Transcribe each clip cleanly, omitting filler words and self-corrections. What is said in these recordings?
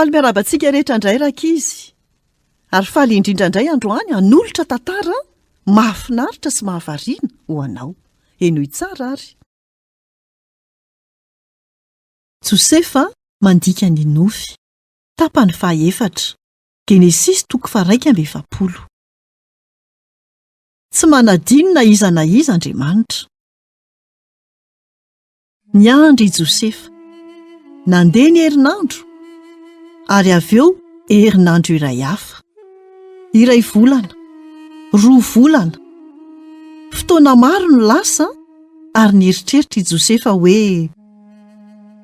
Faly miarabantsika rehetra indray rakizy. Ary faly indrindra indray androany hanolotra tantara mahafinaritra sy mahavariana ho anao. Enoy tsara ary. Josefa mandika ny nofy. Tapany 4. Genesis 1:7. Tsy manadino na iza Andriamanitra. Niandry Josefa. Nandeha ny herinandro. Ary avy eo herinandro iray hafa. Iray volana. 2 volana. Fotoana maro no lasa ary nieritreritra i Josefa hoe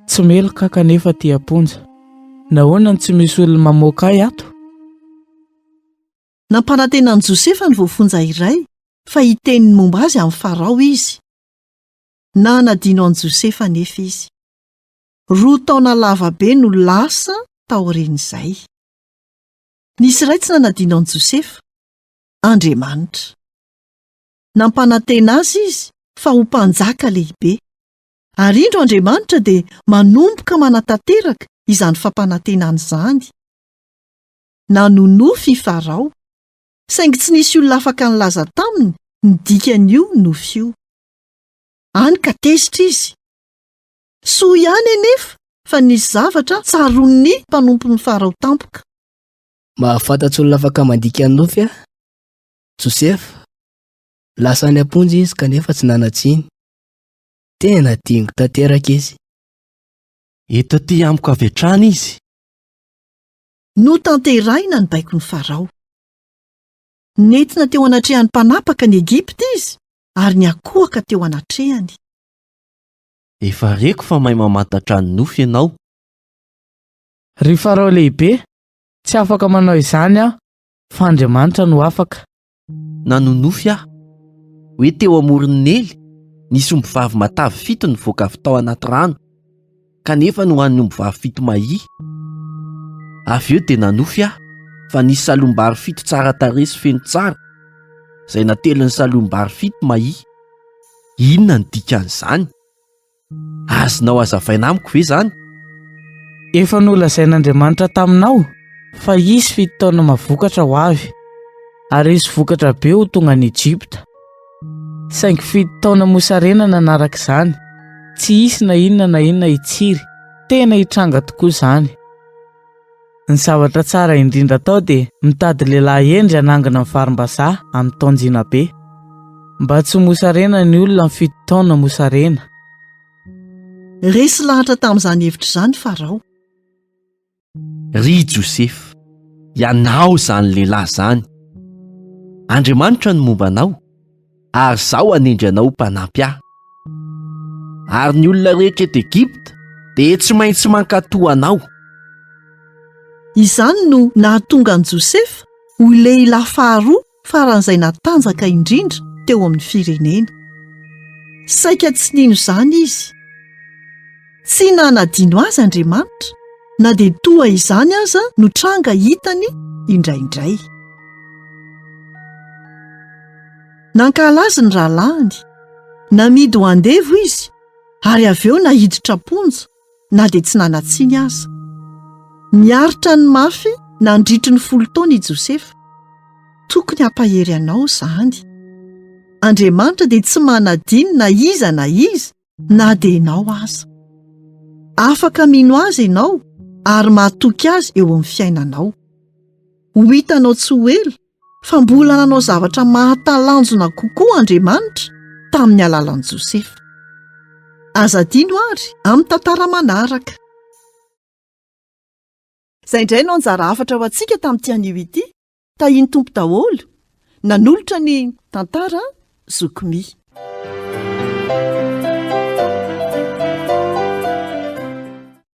tsy meloka kanefa ty amponja. Nahoana tsy misy olona mamoaka ahy ato? Nampanantenan'i Josefa ny voafonja iray fa hiteniny momba azy amin'ny Farao izy. Na nadino an Josefa nefa izy. 2 taona lavabe no lasa taorian'izay. Nisy iray tsy nanadino an Josefa, Andriamanitra. Nampanantena azy izy fa ho mpanjaka lehibe. Ary indro Andriamanitra dia manomboka manatanteraka izany fampanantenana izany. Nanonofy i Farao, saingy tsy nisy olona afaka nilaza taminy ny dikan'io nofy io. Hany ka tezitra izy. Soa ihany anefa fa nisy zavatra tsaron'ny mpanompon'ny Farao tampoka. Mahafantatsy olona afaka mandika ny nofy a? Josefa, lasa ny amponja izy kanefa tsy nanatsiny. Tena dingo tanteraka izy. Eto aty amiko avy hatrany izy. Notanterahina ny baikon'ny Farao. Nentina teo anatrehany mpanapaka ny Egipta izy, ary niakohaka teo anatrehany. Efa reko fa mahay mamantatra ny nofy ianao. Ry Farao lehibe, tsy afaka manao izany aho, fa Andriamanitra no afaka. Nanonofy aho. Hoe teo amoron'Ely, nisy ombivavy matavy 7 nivoaka avy tao anaty rano, kanefa no hoan'ny ombivavy 7 mahi. Avy eo dia nanofy aho, fa nisy salombary 7 tsara tarehy sy feno tsara, izay natelin'ny salombary 7 mahi. Inona ny dikan'izany? Azonao hazavaina amiko ve izany? Efa nolazain'Andriamanitra taminao fa hisy 7 taona mavokatra ho avy, ary hisy vokatra be ho tonga any Egypta. Saingy 7 taona mosarena nanaraka izany, tsy hisy na inona hitsiry, tena hitranga tokoa izany. Ny zavatra tsara indrindra tao dia mitady lehilahy endry hanangana ny varim-bazaha amin'ny taonjina be, mba tsy mosarena ny olona amin'ny 7 taona mosarena. Resy lahatra tamin'izany hevitra izany Farao. Ry Josefa, ianao izany lehilahy izany. Andriamanitra no momba anao, ary zaho hanendry anao mpanampy ahy. Ary ny olona rehetra eto Egipta dia tsy maintsy mankatoa anao. Izany no nahatonga an'i Josefa ho lehilahy faharoa faran'izay natanjaka indrindra teo amin'ny firenena. Saika tsy nino izany izy. Tsy nanadino azy Andriamanitra, na dia toa izany aza no tranga hitany indraindray. Nankalazy ny rahalahiny, namidy ho andevo izy, ary avy eo nahiditra ponja, na dia tsy nanatsiny aza. Niaritra ny mafy nandritry ny 10 taona i Josefa. Tokony hampahery anao izany. Andriamanitra dia tsy manadino na iza, na dia ianao aza. Afaka mino azy ianao, ary mahatoky azy eo amin'ny fiainanao. Ho hitanao tsy ho ela, fa mbola nanao zavatra mahatalanjona kokoa Andriamanitra tamin'ny alalan'i Josefa. Aza dino ary amin'ny tantara manaraka. Izay indray no anjara hafatra ho antsika tamin'ity anio ity. Tahiny tompo daholo, nanolotra ny tantara zokomy.